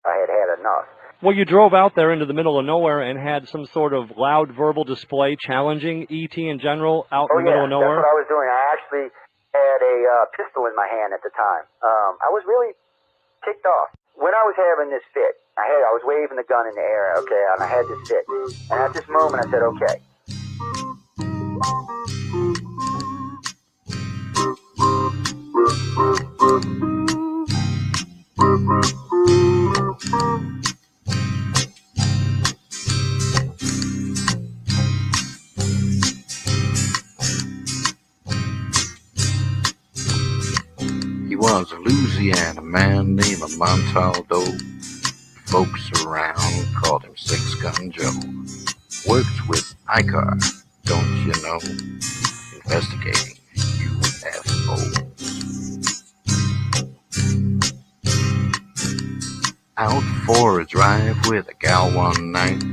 I had had enough. Well, you drove out there into the middle of nowhere and had some sort of loud verbal display challenging ET in general out in the middle of nowhere? That's what I was doing. I actually had a pistol in my hand at the time. I was really ticked off. When I was having this fit, I was waving the gun in the air, okay, and I had this fit. And at this moment, I said, okay. He was a Louisiana man named Montaldo. Folks around called him Six Gun Joe. Worked with ICAR, don't you know? Investigating UFOs. Out for a drive with a gal one night,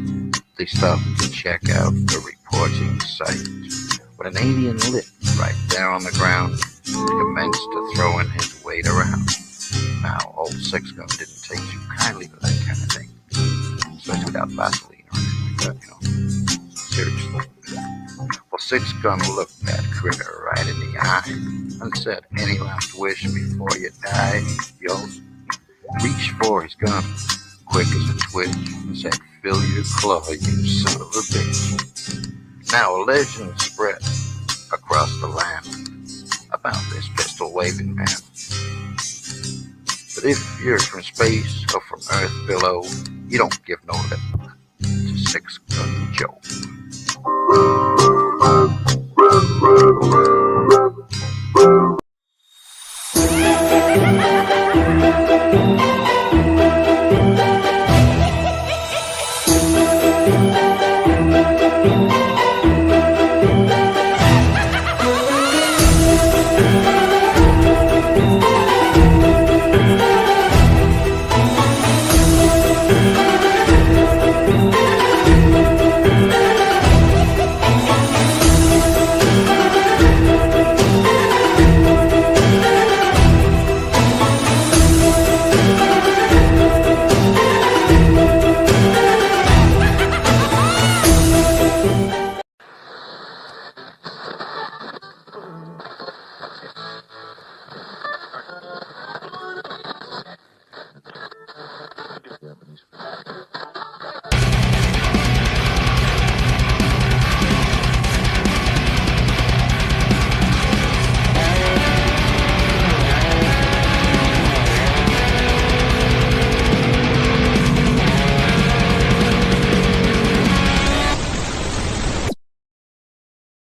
they stopped to check out the reporting site. When an alien lit right there on the ground, he commenced to throwing his weight around. Now, old Six Gun didn't take too kindly to that kind of thing, especially without Vaseline or anything like that, Seriously. Well, Six Gun looked that critter right in the eye and said, "Any last wish before you die?" Yo, reached for his gun, quick as a twitch, and said, "Fill your claw, you son of a bitch." Now a legend spread across the land about this pistol-waving man. But if you're from space or from Earth below, you don't give no lip to Six Gun Joe.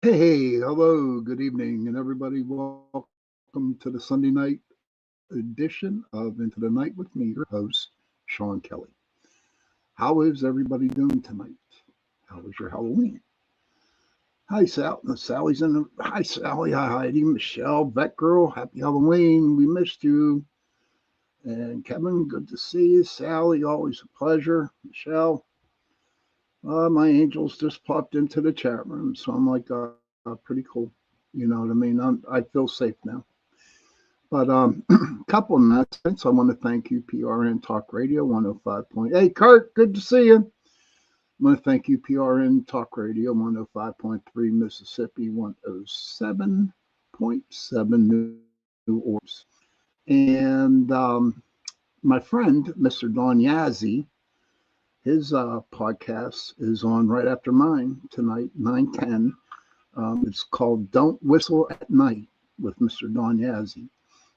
Hey, hello, good evening, and everybody, welcome to the Sunday night edition of Into the Night with me, your host, Sean Kelly. How is everybody doing tonight? How was your Halloween? Hi, Sally's in the. Hi, Sally. Hi, Heidi, Michelle, Vet Girl. Happy Halloween. We missed you. And Kevin, good to see you. Sally, always a pleasure. Michelle. My angels just popped into the chat room, so I'm like, pretty cool. You know what I mean? I feel safe now. But a couple of announcements. I want to thank you, PRN Talk Radio 105. Hey, Kurt, good to see you. I want to thank you, PRN Talk Radio 105.3 Mississippi, 107.7 New Orleans. And my friend, Mr. Don Yazzie, his podcast is on right after mine tonight, 9:10. It's called Don't Whistle at Night with Mr. Don Yazzie.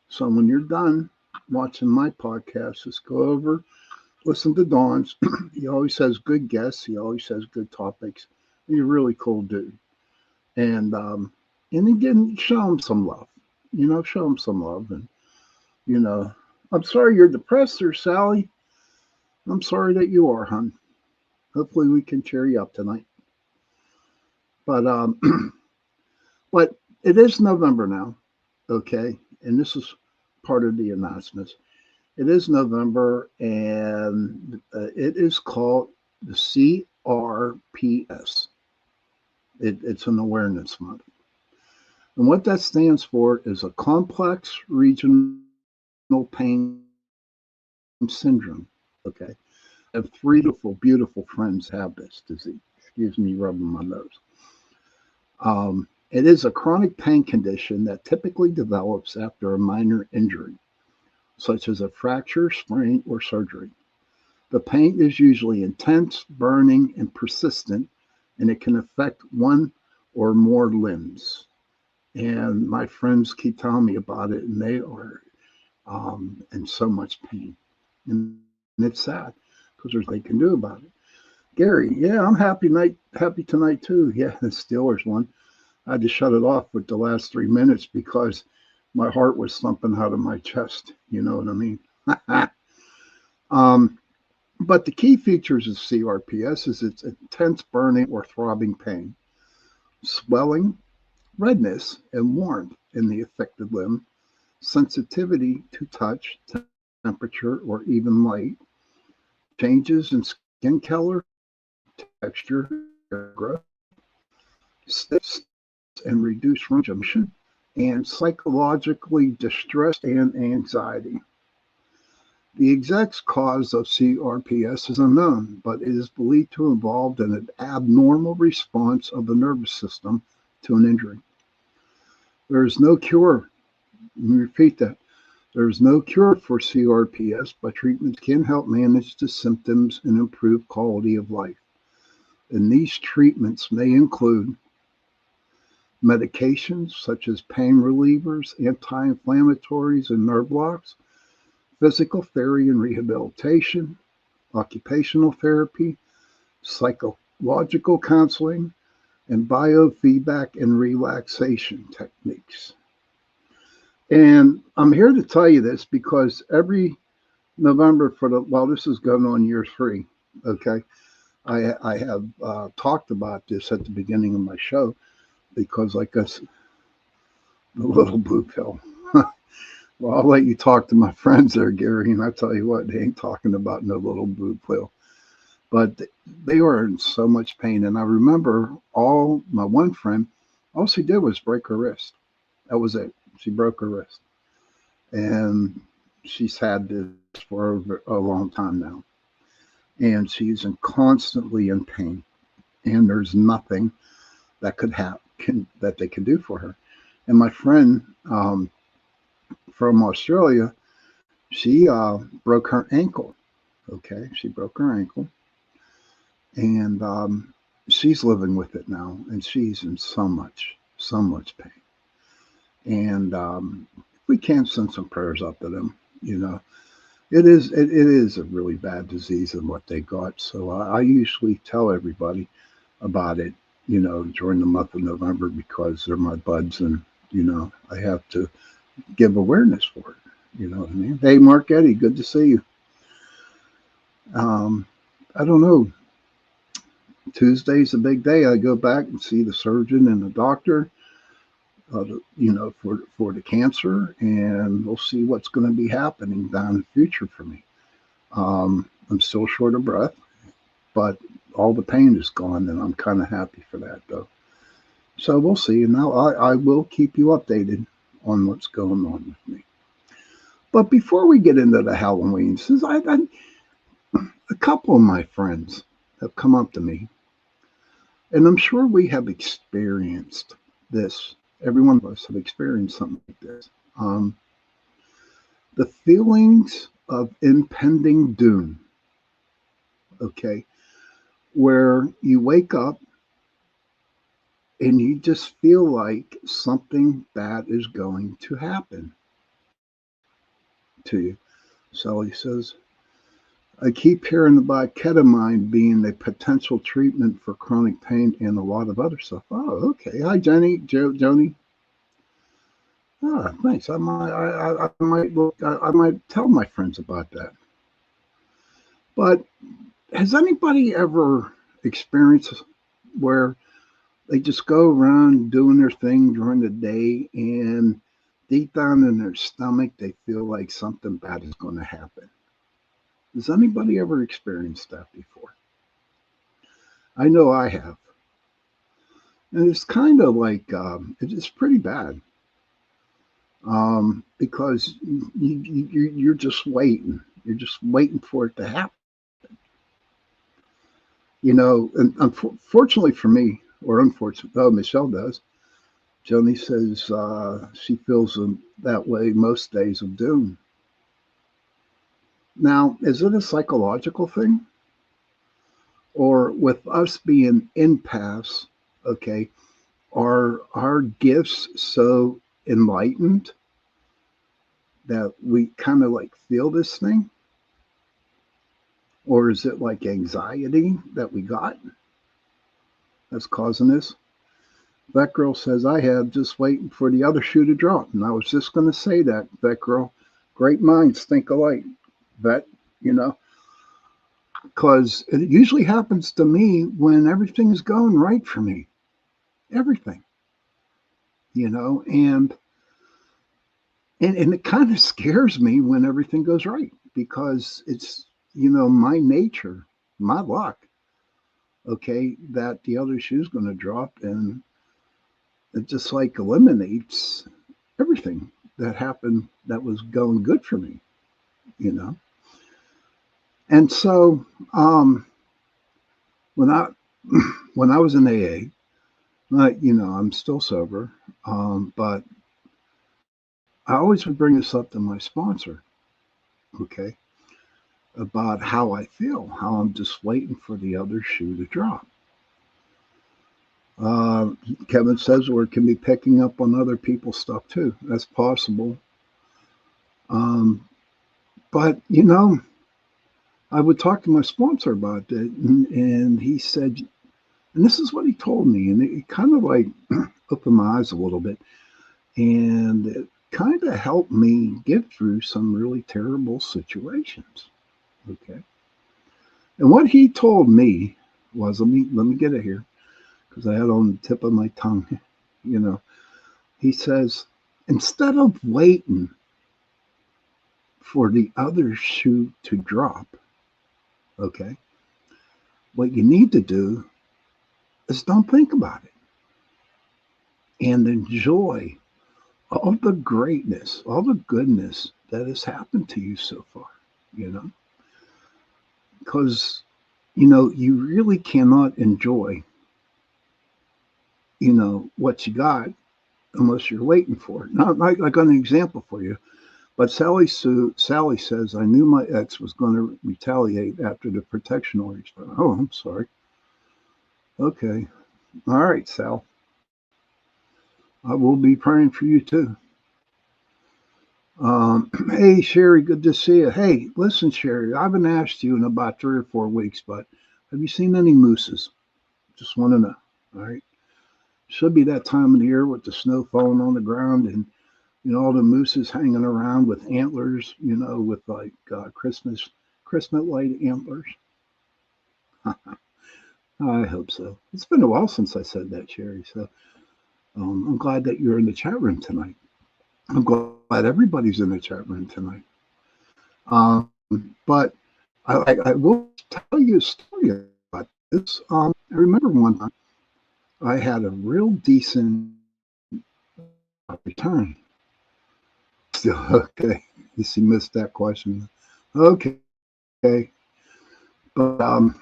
So when you're done watching my podcast, just go over, listen to Don's. He always has good guests. He always has good topics. He's a really cool dude. And again, show him some love. You know, show him some love. And, you know, I'm sorry you're depressed there, Sally. I'm sorry that you are, hon. Hopefully we can cheer you up tonight. But but it is November now, okay? And this is part of the announcements. It is November, and it is called the CRPS. It's an awareness month. And what that stands for is a complex regional pain syndrome. Okay. I have three beautiful friends have this disease. Excuse me rubbing my nose. It is a chronic pain condition that typically develops after a minor injury, such as a fracture, sprain, or surgery. The pain is usually intense, burning, and persistent, and it can affect one or more limbs. And my friends keep telling me about it, and they are in so much pain. And it's sad because there's nothing they can do about it. Gary, yeah, I'm happy tonight too. Yeah, the Steelers won. I had to shut it off with the last 3 minutes because my heart was thumping out of my chest. You know what I mean? But the key features of CRPS is its intense burning or throbbing pain, swelling, redness, and warmth in the affected limb, sensitivity to touch, temperature, or even light, changes in skin color, texture, growth, stiffness, and reduced range of motion, and psychologically distress and anxiety. The exact cause of CRPS is unknown, but it is believed to involve an abnormal response of the nervous system to an injury. There is no cure. Let me repeat that. There is no cure for CRPS, but treatments can help manage the symptoms and improve quality of life. And these treatments may include medications such as pain relievers, anti-inflammatories, and nerve blocks, physical therapy and rehabilitation, occupational therapy, psychological counseling, and biofeedback and relaxation techniques. And I'm here to tell you this because every November this is going on year 3, okay? I have talked about this at the beginning of my show because, like us, the little blue pill. Well, I'll let you talk to my friends there, Gary, and I tell you what, they ain't talking about no little blue pill. But they were in so much pain. And I remember my one friend, all she did was break her wrist. That was it. She broke her wrist. And she's had this for a long time now. And she's constantly in pain. And there's nothing that that they can do for her. And my friend from Australia, she broke her ankle. Okay, she broke her ankle. And she's living with it now. And she's in so much pain. And we can't send some prayers up to them, you know. It is a really bad disease and what they got. So I usually tell everybody about it, you know, during the month of November because they're my buds and, you know, I have to give awareness for it. You know what I mean? Hey, Mark Eddy, good to see you. I don't know. Tuesday's a big day. I go back and see the surgeon and the doctor, you know, for the cancer, and we'll see what's going to be happening down in the future for me. I'm still short of breath, but all the pain is gone, and I'm kind of happy for that, though. So we'll see. And now I will keep you updated on what's going on with me. But before we get into the Halloween, since a couple of my friends have come up to me, and I'm sure we have experienced this. Every one of us have experienced something like this. The feelings of impending doom, okay, where you wake up and you just feel like something bad is going to happen to you. Sally says, I keep hearing about ketamine being a potential treatment for chronic pain and a lot of other stuff. Oh, okay. Hi, Jenny, Joni. Ah, thanks. I might tell my friends about that. But has anybody ever experienced where they just go around doing their thing during the day and deep down in their stomach, they feel like something bad is going to happen? Has anybody ever experienced that before? I know I have. And it's kind of like, it's pretty bad. Because you're just waiting. You're just waiting for it to happen. And unfortunately for me, or unfortunately, oh, Michelle does. Joni says she feels that way most days of doom. Now, is it a psychological thing? Or with us being empaths, okay, are our gifts so enlightened that we kind of like feel this thing? Or is it like anxiety that we got that's causing this? That girl says, I have just waiting for the other shoe to drop. And I was just going to say that girl, great minds think alike. That, because it usually happens to me when everything is going right for me. Everything, and it kind of scares me when everything goes right because it's, my nature, my luck, okay, that the other shoe's going to drop, and it just like eliminates everything that happened that was going good for me, you know. And so when I when I was in AA, I'm still sober, but I always would bring this up to my sponsor, okay, about how I feel, how I'm just waiting for the other shoe to drop. Kevin says, or it can be picking up on other people's stuff too. That's possible. But, I would talk to my sponsor about it, and he said, and this is what he told me, and it kind of like opened my eyes a little bit, and it kind of helped me get through some really terrible situations. Okay. And what he told me was, let me get it here, because I had it on the tip of my tongue, he says, instead of waiting for the other shoe to drop, okay, what you need to do is don't think about it and enjoy all the greatness, all the goodness that has happened to you so far, because, you really cannot enjoy, what you got unless you're waiting for it. Now, I got an example for you. But Sally says, I knew my ex was going to retaliate after the protection order expired. Oh, I'm sorry. Okay. All right, Sal. I will be praying for you too. Hey, Sherry, good to see you. Hey, listen, Sherry, I haven't asked you in about 3 or 4 weeks, but have you seen any mooses? Just want to know. All right. Should be that time of the year with the snow falling on the ground and all the mooses hanging around with antlers, with like Christmas light antlers. I hope so. It's been a while since I said that, Sherry. So I'm glad that you're in the chat room tonight. I'm glad everybody's in the chat room tonight. But I will tell you a story about this. I remember one time I had a real decent return. Still okay. You see, missed that question. Okay. But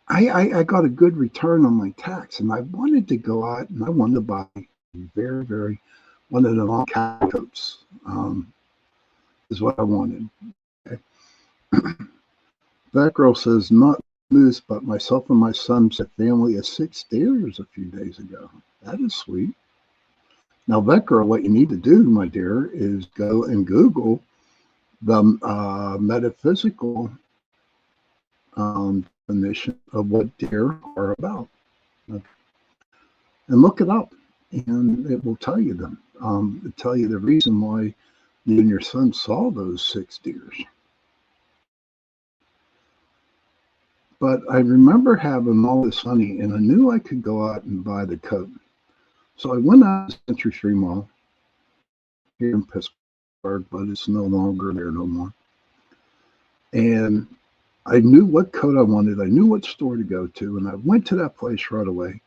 I got a good return on my tax, and I wanted to go out and I wanted to buy very, very one of the long cat coats. Is what I wanted. Okay. That girl says, not moose, but myself and my son's family of 6 deers a few days ago. That is sweet. Now, that girl, what you need to do, my dear, is go and Google the metaphysical definition of what deer are about. Okay. And look it up, and it will tell you them. It'll tell you the reason why you and your son saw those 6 deers. But I remember having all this money, and I knew I could go out and buy the coat. So I went out to Century 3 Mall here in Pittsburgh, but it's no longer there no more. And I knew what coat I wanted. I knew what store to go to, and I went to that place right away.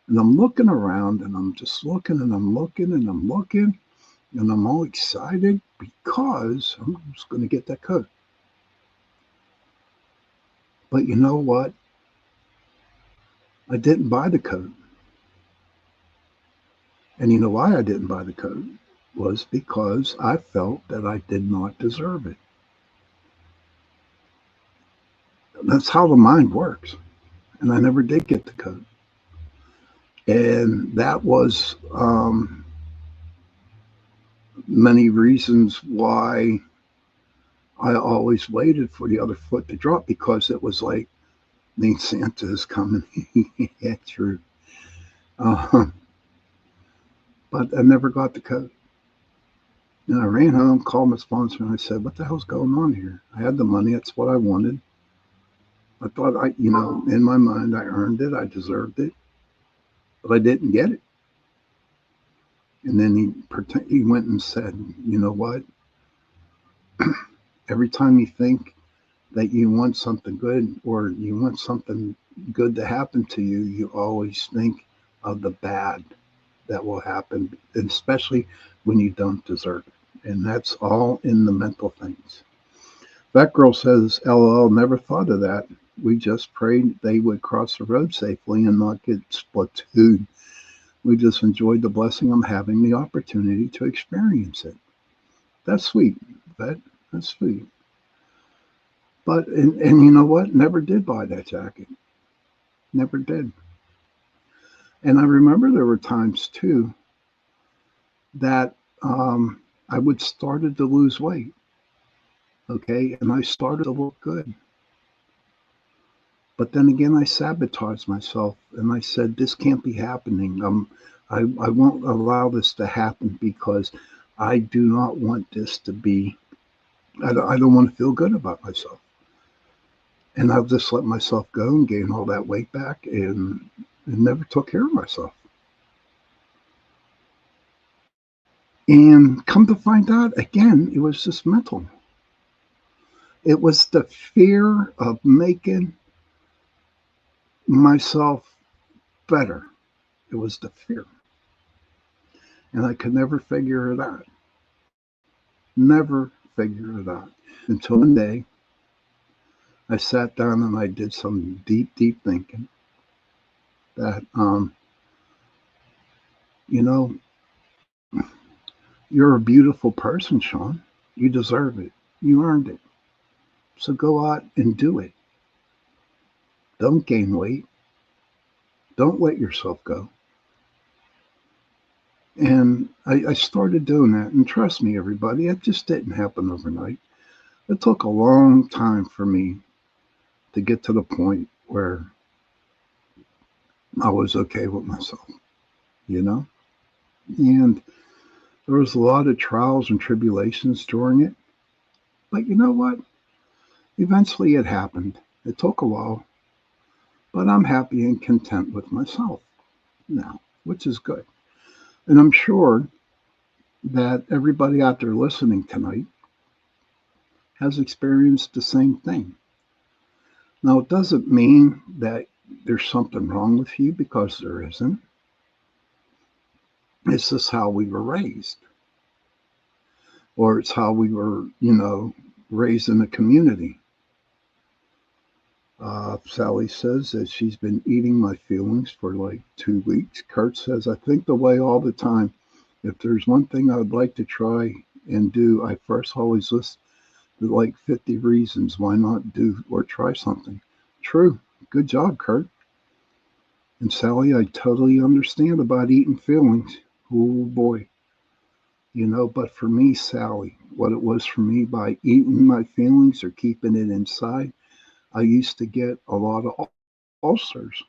And I'm looking around, and I'm just looking, and I'm looking, and I'm looking, and I'm all excited because I'm just going to get that coat. But you know what? I didn't buy the coat. And you know why I didn't buy the coat? Was because I felt that I did not deserve it. That's how the mind works. And I never did get the coat. And that was many reasons why I always waited for the other foot to drop, because it was like, the Santa is coming. Yeah, true. Uh, but I never got the coat. And I ran home, called my sponsor, and I said, "What the hell's going on here? I had the money. That's what I wanted. I thought in my mind, I earned it. I deserved it, but I didn't get it." And then he went and said, "You know what? Every time you think that you want something good, or you want something good to happen to you, you always think of the bad that will happen, and especially when you don't deserve it." And that's all in the mental things. That girl says, "LOL, never thought of that. We just prayed they would cross the road safely and not get splatooned. We just enjoyed the blessing of having the opportunity to experience it." That's sweet, Vet. That's sweet. But, and you know what? Never did buy that jacket. Never did. And I remember there were times too that I would started to lose weight. Okay. And I started to look good. But then again, I sabotaged myself and I said, "This can't be happening. I won't allow this to happen, because I do not want this to be, I don't want to feel good about myself." And I'll just let myself go and gain all that weight back, and never took care of myself. And come to find out, again, it was just mental. It was the fear of making myself better. It was the fear. And I could never figure it out. Never figure it out. Until one day, I sat down and I did some deep, deep thinking that, you know, you're a beautiful person, Sean. You deserve it. You earned it. So go out and do it. Don't gain weight. Don't let yourself go. And I started doing that. And trust me, everybody, it just didn't happen overnight. It took a long time for me to get to the point where I was okay with myself, you know? And there was a lot of trials and tribulations during it. But you know what? Eventually it happened. It took a while, but I'm happy and content with myself now, which is good. And I'm sure that everybody out there listening tonight has experienced the same thing. Now, it doesn't mean that there's something wrong with you, because there isn't. It's just how we were raised, or it's how we were, raised in a community. Sally says that she's been eating my feelings for like 2 weeks. Kurt says, "I think the way all the time. If there's one thing I would like to try and do, I first always list like 50 reasons why not do or try something." True. Good job, Kurt. And Sally, I totally understand about eating feelings. Oh boy. But for me, Sally, what it was for me by eating my feelings or keeping it inside, I used to get a lot of ulcers.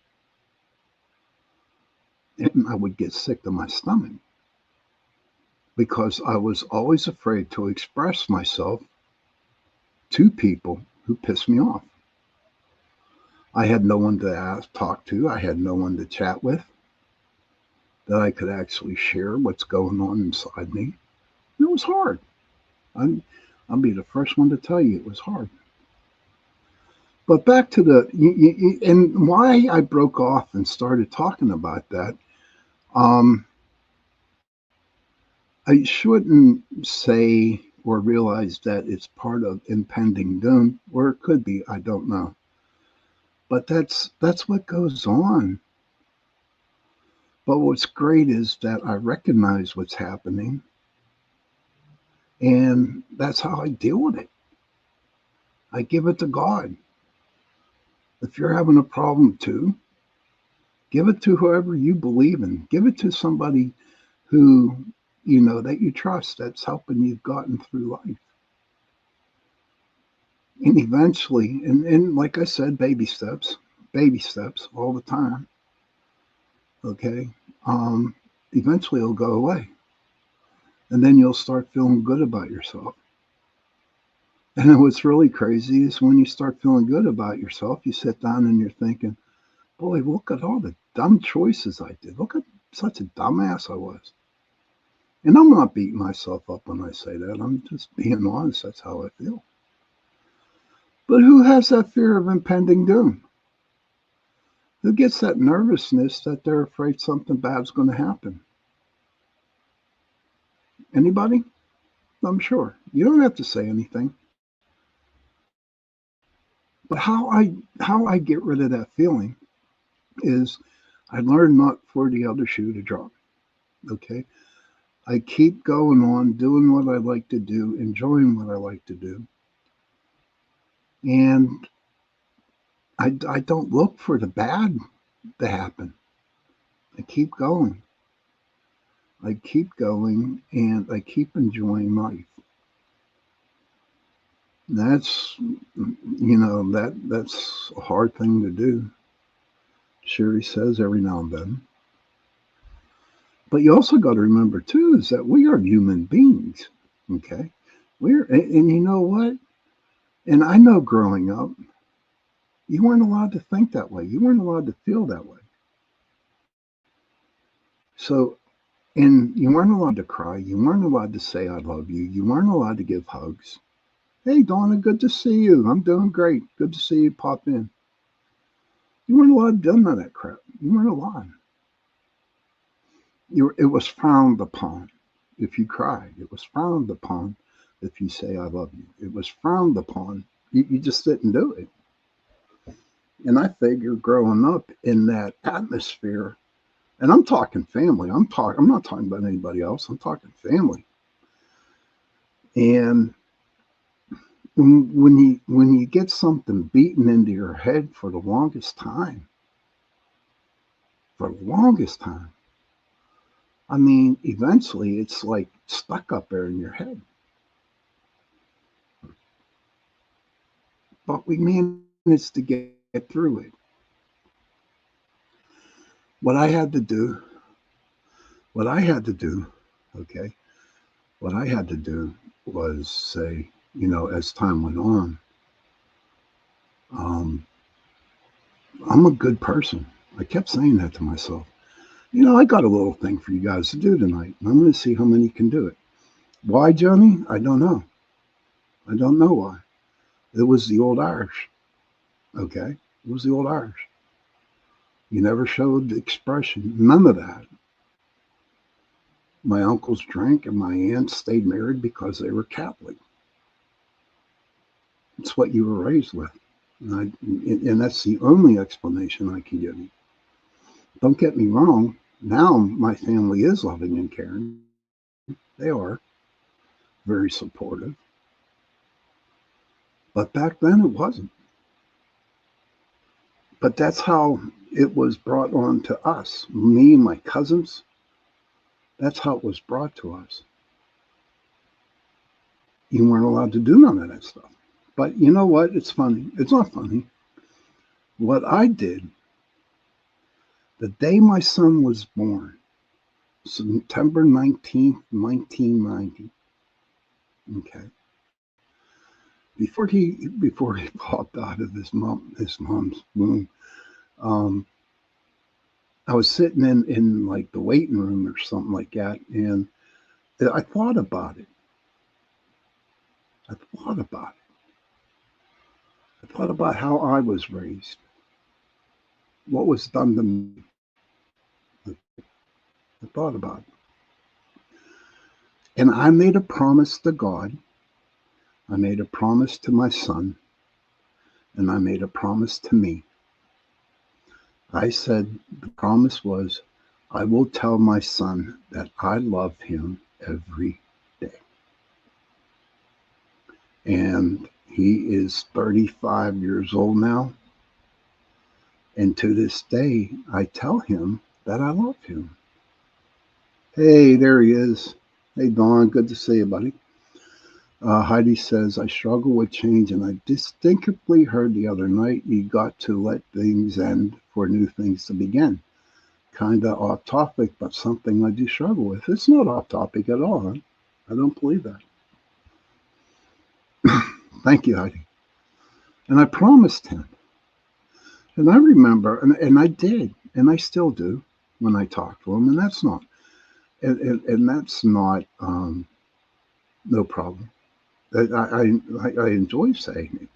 And I would get sick to my stomach, because I was always afraid to express myself to people who pissed me off. I had no one to talk to. I had no one to chat with that I could actually share what's going on inside me. It was hard. I'll be the first one to tell you it was hard. But back to and why I broke off and started talking about that. I shouldn't say or realize that it's part of impending doom, or it could be. I don't know. But that's what goes on. But what's great is that I recognize what's happening, and that's how I deal with it. I give it to God. If you're having a problem too, give it to whoever you believe in. Give it to somebody who you know that you trust, that's helping you gotten through life. And eventually, and like I said, baby steps all the time. Okay. Um, Eventually it'll go away. And then you'll start feeling good about yourself. And then what's really crazy is when you start feeling good about yourself, you sit down and you're thinking, boy, look at all the dumb choices I did. Look at such a dumbass I was. And I'm not beating myself up when I say that. I'm just being honest. That's how I feel. But who has that fear of impending doom? Who gets that nervousness that they're afraid something bad's going to happen? Anybody? I'm sure. You don't have to say anything. But how I get rid of that feeling is I learn not for the other shoe to drop. Okay. I keep going on doing what I like to do, enjoying what I like to do. And I don't look for the bad to happen. I keep going. I keep going and I keep enjoying life. That's that's a hard thing to do. Sherry says every now and then. But you also got to remember too is that we are human beings. Okay, and you know what? And I know growing up, you weren't allowed to think that way. You weren't allowed to feel that way. So, and you weren't allowed to cry. You weren't allowed to say I love you. You weren't allowed to give hugs. Hey, Donna, good to see you. I'm doing great. Good to see you pop in. You weren't allowed to do none of that crap. You weren't allowed. It was frowned upon if you cried. It was frowned upon if you say I love you. It was frowned upon. You just didn't do it. And I figure growing up in that atmosphere, and I'm talking family. I'm not talking about anybody else. I'm talking family. And when you get something beaten into your head for the longest time, I mean, eventually it's like stuck up there in your head. But we managed to get through it. What I had to do, okay, what I had to do was say, as time went on, I'm a good person. I kept saying that to myself. I got a little thing for you guys to do tonight. And I'm going to see how many can do it. Why, Johnny? I don't know. I don't know why. It was the old Irish. Okay? It was the old Irish. You never showed expression. None of that. My uncles drank and my aunts stayed married because they were Catholic. It's what you were raised with. And that's the only explanation I can give you. Don't get me wrong. Now my family is loving and caring. They are very supportive. But back then it wasn't. But that's how it was brought on to us. Me and my cousins. That's how it was brought to us. You weren't allowed to do none of that stuff. But you know what? It's funny. It's not funny. What I did, the day my son was born, September 19th, 1990. Okay. Before he popped out of his mom's womb, I was sitting in like the waiting room or something like that, and I thought about it. I thought about how I was raised, what was done to me. I thought about it. And I made a promise to God. I made a promise to my son. And I made a promise to me I said the promise was, I will tell my son that I love him every day. And he is 35 years old now. And to this day, I tell him that I love him. Hey, there he is. Hey, Don, good to see you, buddy. Heidi says, I struggle with change, and I distinctly heard the other night you got to let things end for new things to begin. Kind of off topic, but something I do struggle with. It's not off topic at all. Huh? I don't believe that. Thank you, Heidi. And I promised him. And I remember, and I did, and I still do when I talk to him, and that's not, and that's not no problem. I enjoy saying it.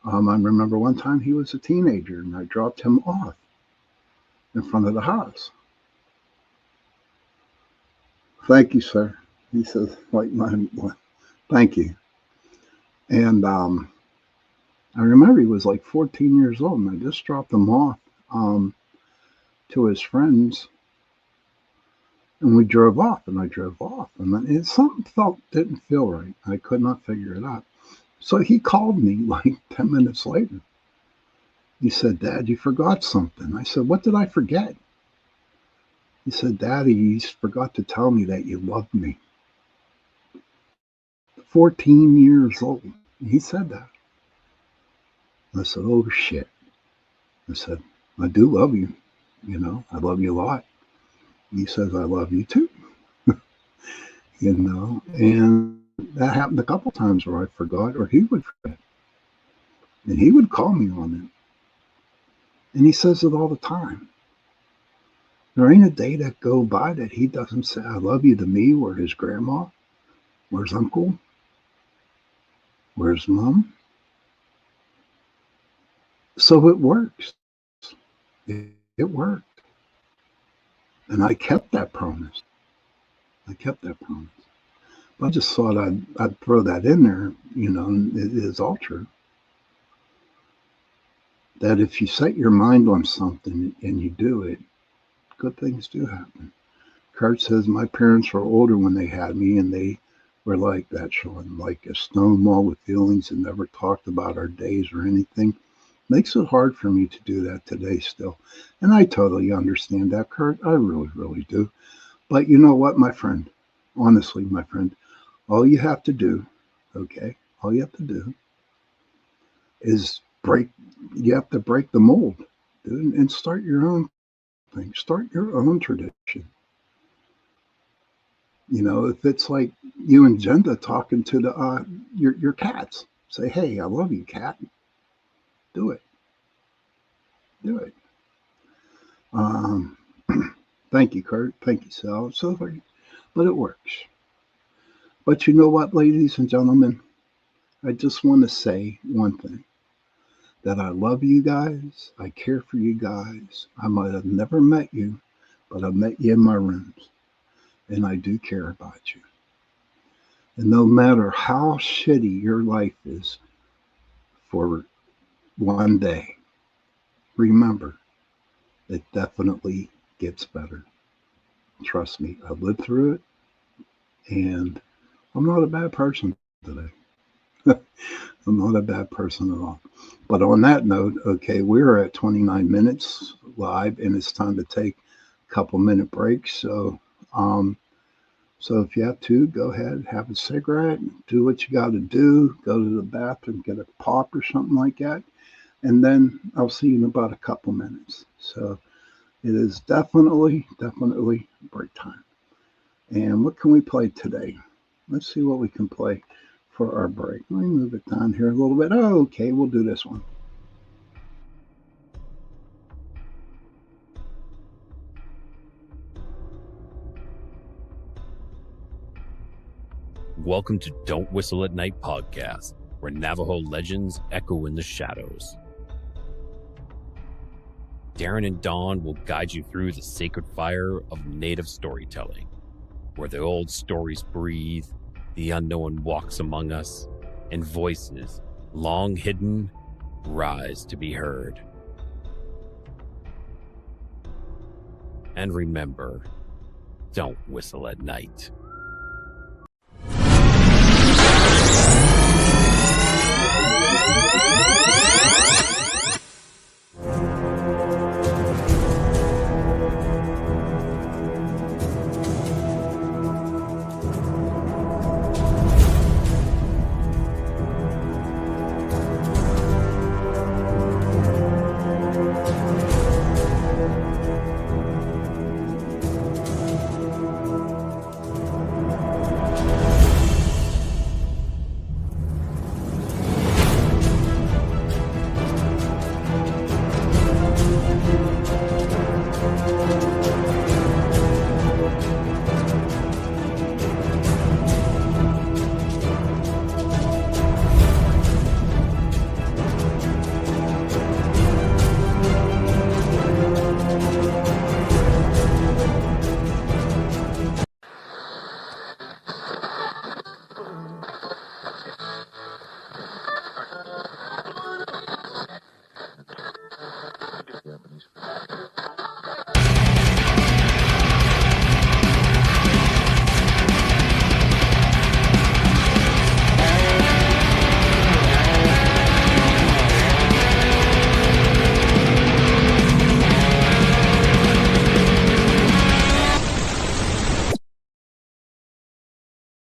I remember one time he was a teenager, and I dropped him off in front of the house. Thank you, sir. He says, thank you. And I remember he was like 14 years old, and I just dropped him off to his friends, and we drove off, and I drove off, and then something didn't feel right. I could not figure it out. So he called me like 10 minutes later. He said, Dad, you forgot something. I said, what did I forget? He said, Daddy, you forgot to tell me that you loved me. 14 years old. He said that. I said, oh, shit. I said, I do love you. You know, I love you a lot. He says, I love you too. You know, and that happened a couple times where I forgot, or he would forget. And he would call me on it. And he says it all the time. There ain't a day that go by that he doesn't say, I love you to me, or his grandma, or his uncle, or his mom. So it works. It worked. And I kept that promise. But I just thought I'd throw that in there, you know, and it is all true. That if you set your mind on something and you do it, good things do happen. Kurt says, my parents were older when they had me, and they were like that, Sean, like a stone wall with feelings and never talked about our days or anything. Makes it hard for me to do that today still. And I totally understand that, Kurt. I really, really do. But you know what, my friend? Honestly, my friend, all you have to do, okay, all you have to do is break the mold, dude, and start your own thing. Start your own tradition. You know, if it's like you and Jenda talking to the your cats, say, hey, I love you, cat. Do it. Thank you, Kurt. Thank you, Sal. But it works. But you know what, ladies and gentlemen? I just want to say one thing. That I love you guys. I care for you guys. I might have never met you, but I've met you in my rooms. And I do care about you. And no matter how shitty your life is for one day, remember, it definitely gets better. Trust me, I've lived through it, and I'm not a bad person today. I'm not a bad person at all. But on that note, okay, we're at 29 minutes live, and it's time to take a couple minute breaks. So if you have to, go ahead, have a cigarette, do what you got to do, go to the bathroom, get a pop or something like that. And then I'll see you in about a couple minutes. So it is definitely break time. And what can we play today? Let's see what we can play for our break. Let me move it down here a little bit. Oh, okay, we'll do this one. Welcome to Don't Whistle at Night podcast, where Navajo legends echo in the shadows. Darren and Dawn will guide you through the sacred fire of Native storytelling, where the old stories breathe, the unknown walks among us, and voices, long hidden, rise to be heard. And remember, don't whistle at night.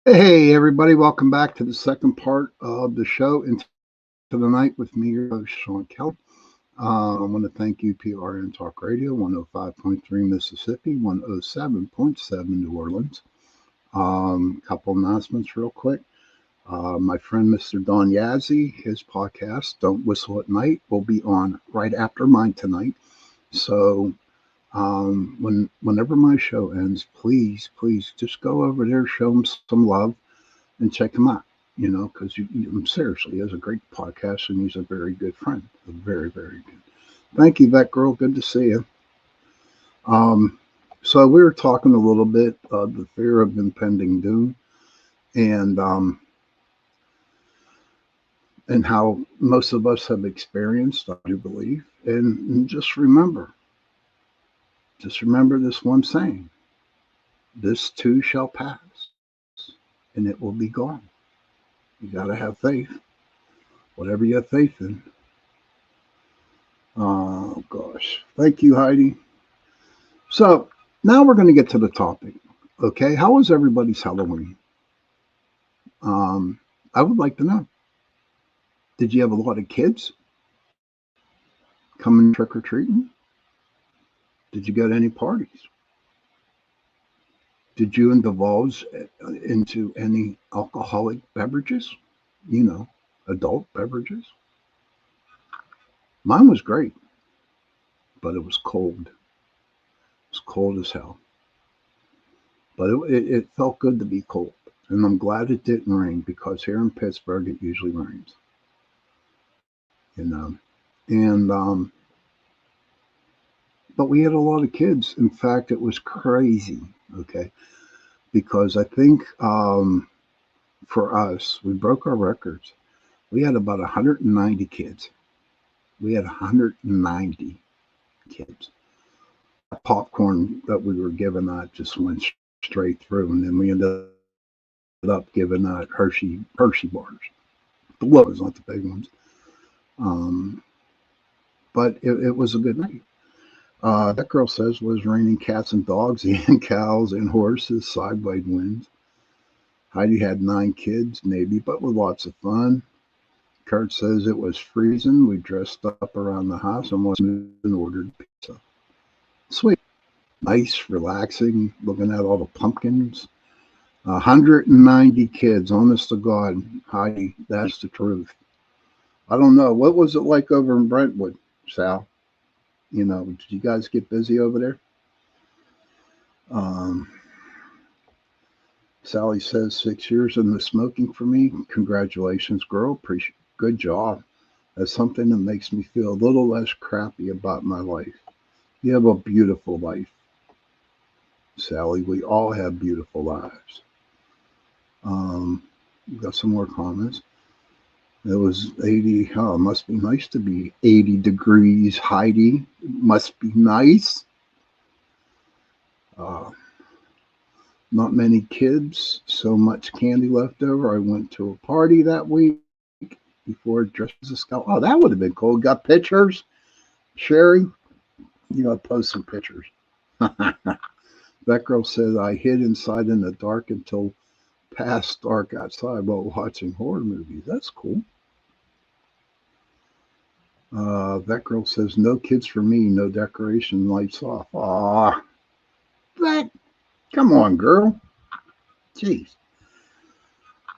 Hey, everybody, welcome back to the second part of the show, Into the Night with me, your host, Sean Kelly. I want to thank UPRN Talk Radio, 105.3 Mississippi, 107.7 New Orleans. Couple announcements real quick. My friend, Mr. Don Yazzie, his podcast, Don't Whistle at Night, will be on right after mine tonight. So whenever my show ends, please just go over there, show him some love, and check him out. You know, because seriously, he has a great podcast, and he's a very good friend. Very, very good. Thank you, Vet Girl. Good to see you. So we were talking a little bit of the fear of impending doom, and how most of us have experienced, I do believe. And just remember this one saying: this too shall pass, and it will be gone. You got to have faith, whatever you have faith in. Oh, gosh. Thank you, Heidi. So now we're going to get to the topic. Okay. How was everybody's Halloween? I would like to know. Did you have a lot of kids coming trick-or-treating? Did you go to any parties? Did you indulge into any alcoholic beverages? You know, adult beverages? Mine was great, but it was cold. It was cold as hell. But it felt good to be cold. And I'm glad it didn't rain, because here in Pittsburgh, it usually rains. You know, and but we had a lot of kids. In fact, it was crazy. Okay, because I think for us, we broke our records. We had about 190 kids. We had 190 kids. The popcorn that we were giving out just went straight through, and then we ended up giving out Hershey bars, the little ones, not the big ones. But it was a good night. That girl says it was raining cats and dogs and cows and horses, sideways winds. Heidi had 9 kids, maybe, but with lots of fun. Kurt says it was freezing. We dressed up around the house and ordered pizza. Sweet. Nice, relaxing, looking at all the pumpkins. 190 kids, honest to God. Heidi, that's the truth. I don't know. What was it like over in Brentwood, Sal? You know, did you guys get busy over there? Sally says 6 years in the smoking for me. Congratulations, girl. Appreciate. Good job. That's something that makes me feel a little less crappy about my life. You have a beautiful life, Sally. We all have beautiful lives. We've got some more comments. It was 80. Oh, it must be nice to be 80 degrees, Heidi. It must be nice. Uh, Not many kids, so much candy left over. I went to a party that week before dressed as a scout. Oh, that would have been cool. Got pictures, Sherry. You got to post some pictures. That girl said I hid inside in the dark until past dark outside while watching horror movies. That's cool. That girl says no kids for me, no decoration, lights off. Aw, that. Come on, girl. Jeez.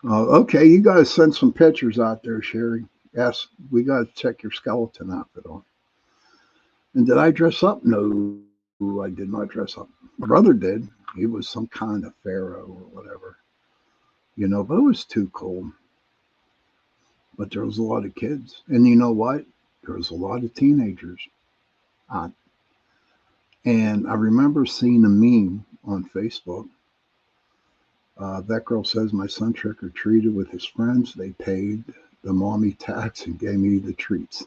Okay, you got to send some pictures out there, Sherry. Yes, we got to check your skeleton outfit on. And did I dress up? No, I did not dress up. My brother did. He was some kind of pharaoh or whatever, but it was too cold. But there was a lot of kids. And you know what? There was a lot of teenagers. And I remember seeing a meme on Facebook. That girl says my son trick-or-treated with his friends. They paid the mommy tax and gave me the treats.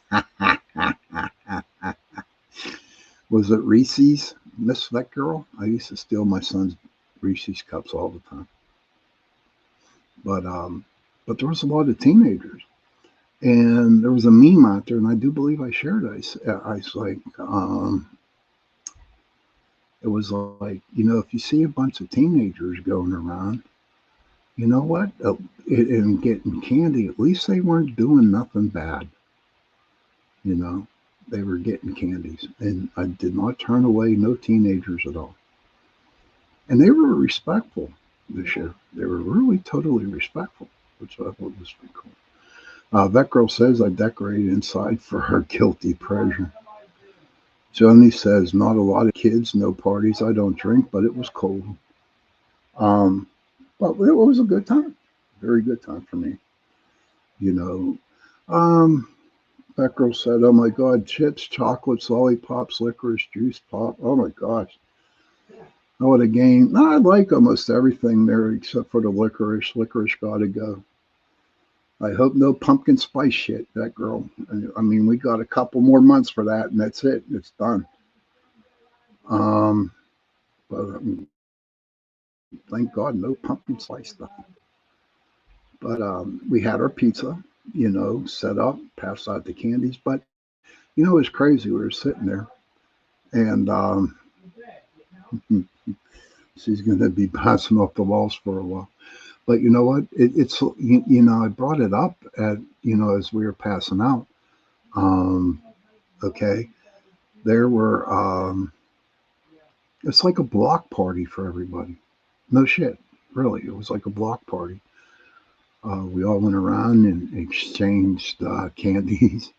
Was it Reese's? Miss that girl? I used to steal my son's Reese's cups all the time. But there was a lot of teenagers. And there was a meme out there, and I do believe I shared it. I was like, it was like, if you see a bunch of teenagers going around, you know what? And getting candy, at least they weren't doing nothing bad. They were getting candies. And I did not turn away no teenagers at all. And they were respectful this year. They were really totally respectful, which I thought was pretty cool. That girl says I decorated inside for her guilty pleasure. Joni says, not a lot of kids, no parties. I don't drink, but it was cold. But it was a good time. Very good time for me. That girl said, oh my God, chips, chocolates, lollipops, licorice, juice, pop. Oh my gosh. I would have gained. No, I like almost everything there except for the licorice. Licorice got to go. I hope no pumpkin spice shit, that girl. I mean, we got a couple more months for that, and that's it. It's done. But thank God, no pumpkin spice stuff. But we had our pizza, set up, passed out the candies. But, it was crazy. We were sitting there, and she's going to be passing off the walls for a while. But you know what? It's I brought it up at as we were passing out. Okay, there were it's like a block party for everybody. No shit, really. It was like a block party. We all went around and exchanged candies,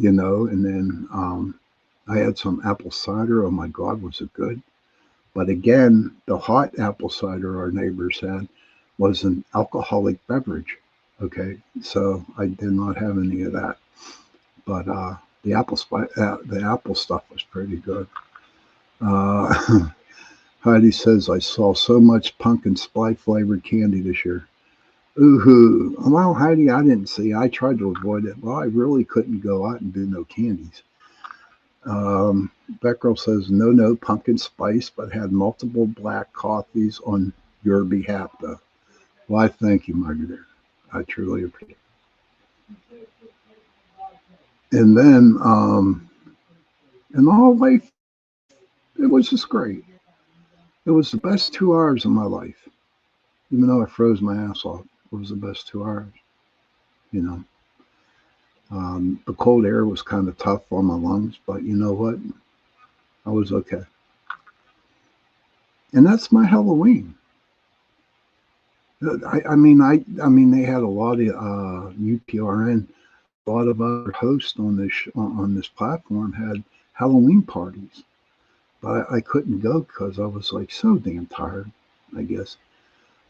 and then I had some apple cider. Oh my God, was it good? But again, the hot apple cider our neighbors had was an alcoholic beverage. Okay, so I did not have any of that. But the apple stuff was pretty good. Heidi says I saw so much pumpkin spice flavored candy this year. Ooh, well, Heidi, I didn't see. I tried to avoid it. Well, I really couldn't go out and do no candies. That girl says no pumpkin spice, but had multiple black coffees on your behalf, though. Well, I thank you, Margaret. I truly appreciate it. And then, in all life, it was just great. It was the best 2 hours of my life. Even though I froze my ass off, it was the best 2 hours. The cold air was kind of tough on my lungs, but you know what? I was okay. And that's my Halloween. I mean, they had a lot of UPRN, a lot of other hosts on this platform had Halloween parties, but I couldn't go because I was like so damn tired. I guess,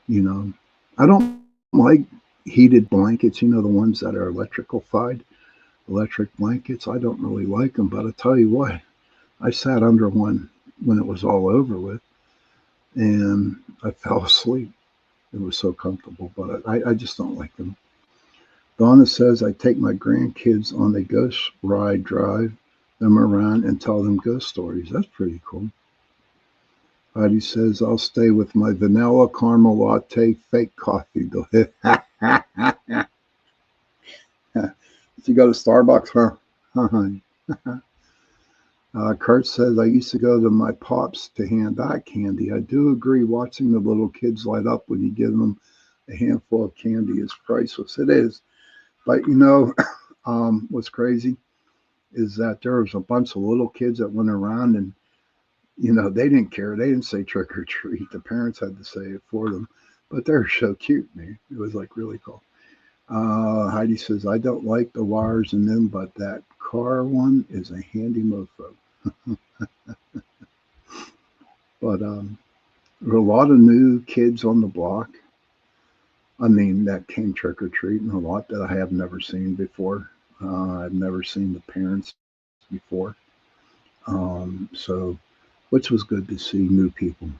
I don't like heated blankets. The ones that are electric blankets. I don't really like them, but I tell you what, I sat under one when it was all over with, and I fell asleep. It was so comfortable, but I just don't like them. Donna says I take my grandkids on the ghost ride, drive them around, and tell them ghost stories. That's pretty cool. Heidi says, I'll stay with my vanilla caramel latte fake coffee. You go to Starbucks, huh? honey? Kurt says, I used to go to my pops to hand out candy. I do agree watching the little kids light up when you give them a handful of candy is priceless. It is. But what's crazy is that there was a bunch of little kids that went around and, they didn't care. They didn't say trick or treat. The parents had to say it for them. But they're so cute, man. It was like really cool. Heidi says, I don't like the wires in them, but that car one is a handy mofo. But there were a lot of new kids on the block. I mean, that came trick or treating, a lot that I have never seen before. I've never seen the parents before. So, which was good to see new people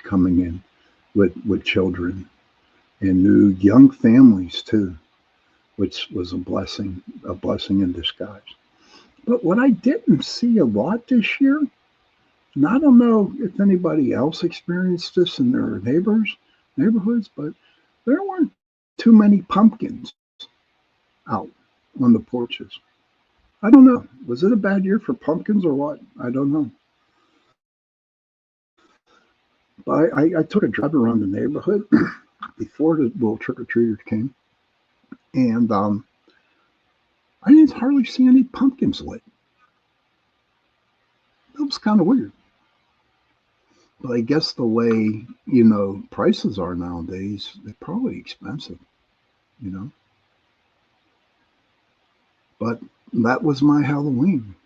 coming in with children and new young families too, which was a blessing in disguise. But what I didn't see a lot this year, and I don't know if anybody else experienced this in their neighborhoods, but there weren't too many pumpkins out on the porches. I don't know. Was it a bad year for pumpkins or what? I don't know. But I took a drive around the neighborhood before the little trick-or-treaters came, and I didn't hardly see any pumpkins lit. That was kind of weird. But I guess the way, prices are nowadays, they're probably expensive, But that was my Halloween.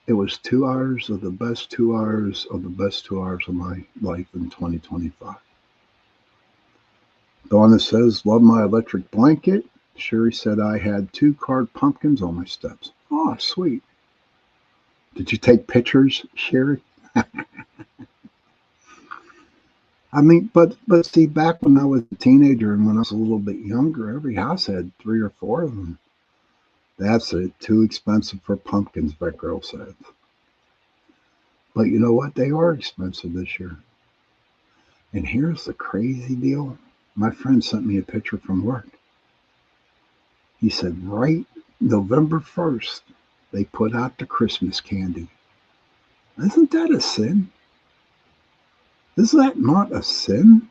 It was 2 hours of the best 2 hours of the best 2 hours of my life in 2025. Donna says, love my electric blanket. Sherry said I had 2 carved pumpkins on my steps. Oh, sweet. Did you take pictures, Sherry? I mean, but see, back when I was a teenager and when I was a little bit younger, every house had 3 or 4 of them. That's it. Too expensive for pumpkins, that girl said. But you know what? They are expensive this year. And here's the crazy deal. My friend sent me a picture from work. He said, right November 1st, they put out the Christmas candy. Isn't that a sin? Is that not a sin?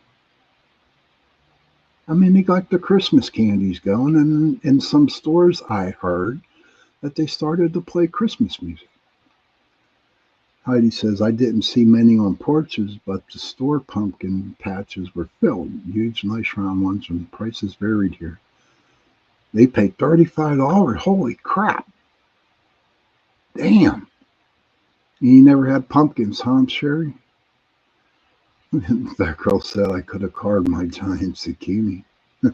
I mean, they got the Christmas candies going, and in some stores I heard that they started to play Christmas music. Heidi says, I didn't see many on porches, but the store pumpkin patches were filled. Huge, nice round ones, and prices varied here. They paid $35. Holy crap. Damn. You never had pumpkins, huh, Sherry? That girl said I could have carved my giant zucchini. $3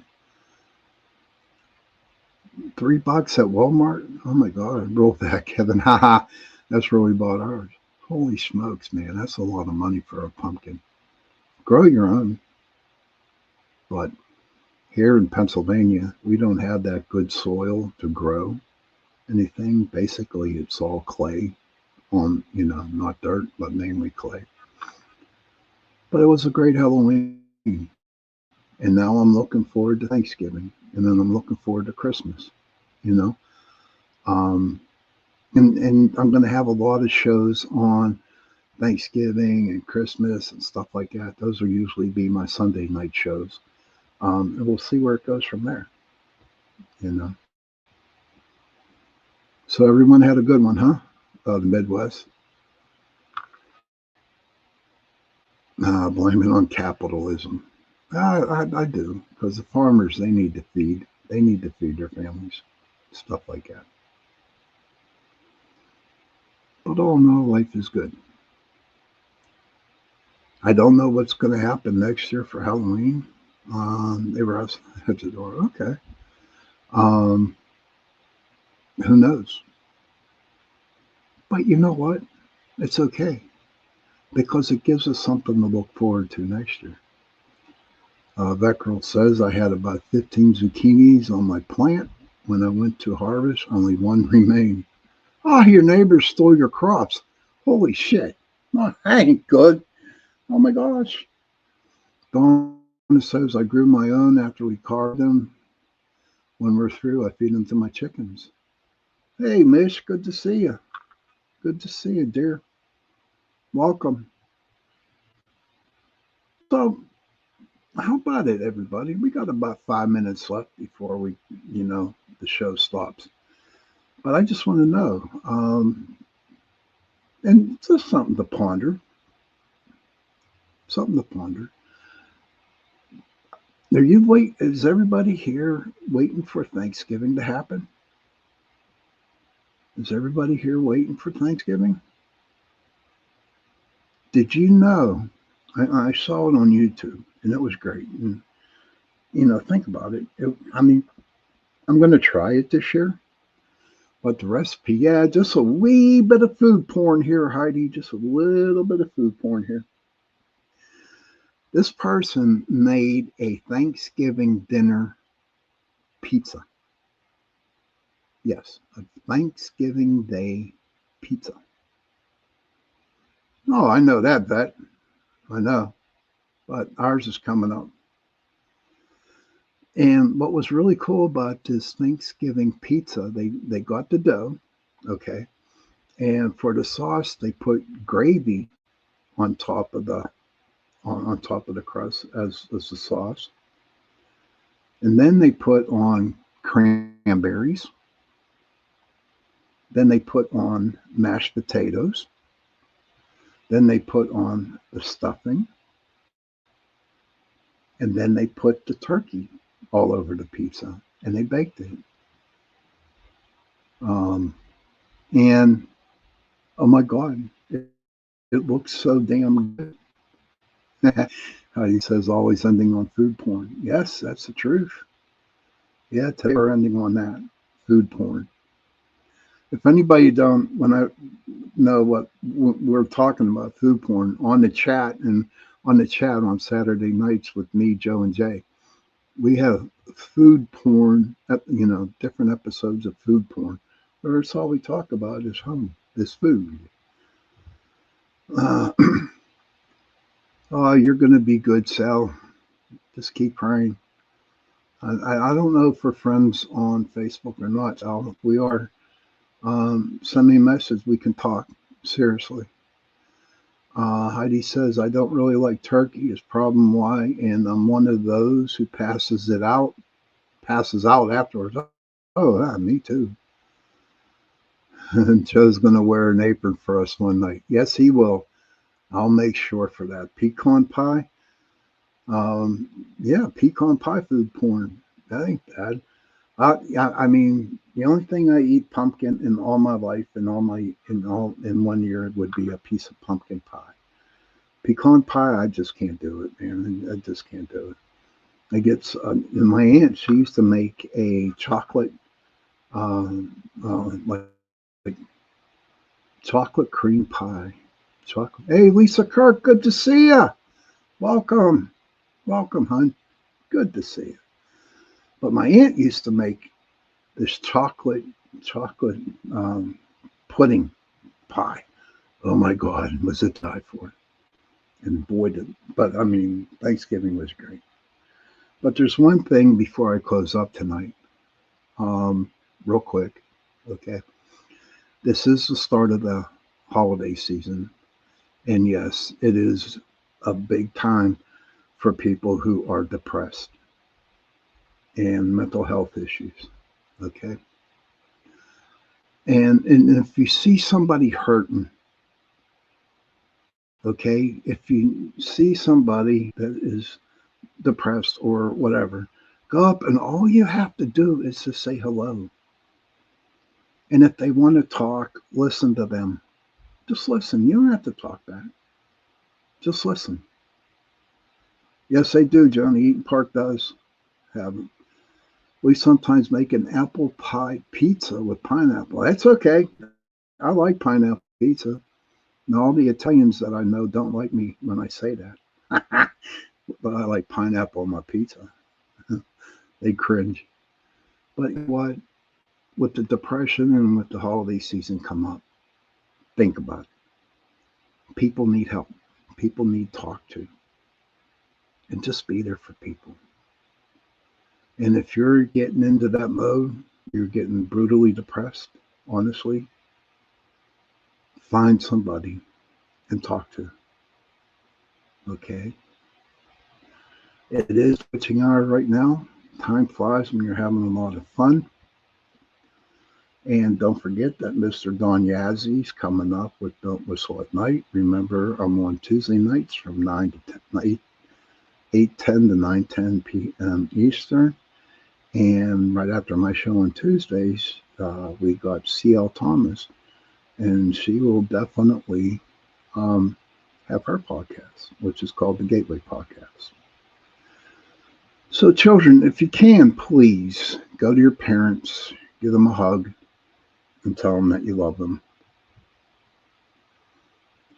at Walmart? Oh my God, roll that, Kevin. Haha, that's where we bought ours. Holy smokes, man, that's a lot of money for a pumpkin. Grow your own. But here in Pennsylvania, we don't have that good soil to grow anything. Basically, it's all clay on, not dirt, but mainly clay. But it was a great Halloween. And now I'm looking forward to Thanksgiving. And then I'm looking forward to Christmas, And I'm going to have a lot of shows on Thanksgiving and Christmas and stuff like that. Those will usually be my Sunday night shows. And we'll see where it goes from there, So everyone had a good one, huh? The Midwest. Blame it on capitalism. I do, because the farmers, they need to feed. They need to feed their families, stuff like that. But all in all, life is good. I don't know what's going to happen next year for Halloween. They were outside the door. Okay. Who knows? But you know what? It's okay. Because it gives us something to look forward to next year. That girl says I had about 15 zucchinis on my plant. When I went to harvest, only 1 remained. Ah, your neighbors stole your crops. Holy shit. No, I ain't good. Oh my gosh. Dawn says I grew my own after we carved them. When we're through, I feed them to my chickens. Hey, Mish, good to see you. Good to see you, dear. Welcome. So, how about it, everybody? We got about 5 minutes left before the show stops. But I just want to know, and just something to ponder. Something to ponder. Is everybody here waiting for Thanksgiving to happen? Is everybody here waiting for Thanksgiving? Did you know? I saw it on YouTube, and it was great. And think about it. I mean, I'm going to try it this year, but the recipe, yeah, just a wee bit of food porn here, Heidi. Just a little bit of food porn here. This person made a Thanksgiving dinner pizza. Yes, a Thanksgiving Day pizza. Oh, I know that, Bet. I know. But ours is coming up. And what was really cool about this Thanksgiving pizza, they got the dough, okay, and for the sauce they put gravy on top of the on top of the crust as the sauce, and then they put on cranberries. Then they put on mashed potatoes. Then they put on the stuffing, and then they put the turkey all over the pizza, and they baked it. And oh my God, it looks so damn good. He says always ending on food porn. Yes, that's the truth. Yeah, today we're ending on that food porn. If anybody don't, when I know what we're talking about, food porn on the chat and on the chat on Saturday nights with me, Joe, and Jay, we have food porn. Different episodes of food porn, where it's all we talk about is home, is food. Oh, you're going to be good, Sal. Just keep praying. I don't know if we're friends on Facebook or not, Al. If we are, send me a message. We can talk. Seriously. Heidi says, I don't really like turkey. Is problem why? And I'm one of those who passes out afterwards. Oh, yeah, me too. Joe's going to wear an apron for us one night. Yes, he will. I'll make sure for that. Pecan pie. Yeah, pecan pie food porn. That ain't bad. I mean, the only thing I eat pumpkin in all my life, in 1 year, would be a piece of pumpkin pie. Pecan pie, I just can't do it, man. I just can't do it. I get my aunt. She used to make a chocolate, like chocolate cream pie. Chocolate. Hey, Lisa Kirk, good to see you. Welcome, hon. Good to see you. But my aunt used to make this chocolate pudding pie. Oh my God, was it die for? And boy, but I mean, Thanksgiving was great. But there's one thing before I close up tonight, real quick. Okay, this is the start of the holiday season, and yes, it is a big time for people who are depressed and mental health issues. Okay. And if you see somebody hurting, okay, if you see somebody that is depressed or whatever, go up and all you have to do is to say hello. And if they want to talk, listen to them. Just listen. You don't have to talk back. Just listen. Yes, they do, Johnny. Eaton Park does have them. We sometimes make an apple pie pizza with pineapple. That's okay. I like pineapple pizza. And all the Italians that I know don't like me when I say that. But I like pineapple on my pizza. They cringe. But what? With the depression and with the holiday season come up, think about it. People need help. People need talked to. And just be there for people. And if you're getting into that mode, you're getting brutally depressed, honestly, find somebody and talk to. Okay? It is witching hour right now. Time flies when you're having a lot of fun. And don't forget that Mr. Don Yazzie coming up with Don't Whistle at Night. Remember, I'm on Tuesday nights from 9 to 10, 8:10 to 9:10 p.m. Eastern. And right after my show on Tuesdays, we got C.L. Thomas, and she will definitely have her podcast, which is called the Gateway Podcast. So, children, if you can, please go to your parents, give them a hug, and tell them that you love them.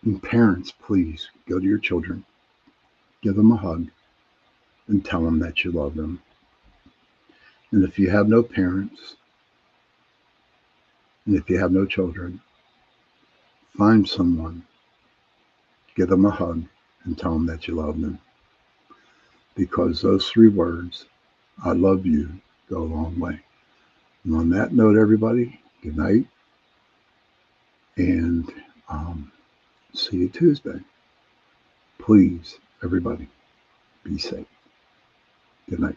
And parents, please go to your children, give them a hug, and tell them that you love them. And if you have no parents, and if you have no children, find someone, give them a hug, and tell them that you love them. Because those 3 words, I love you, go a long way. And on that note, everybody, good night. And see you Tuesday. Please, everybody, be safe. Good night.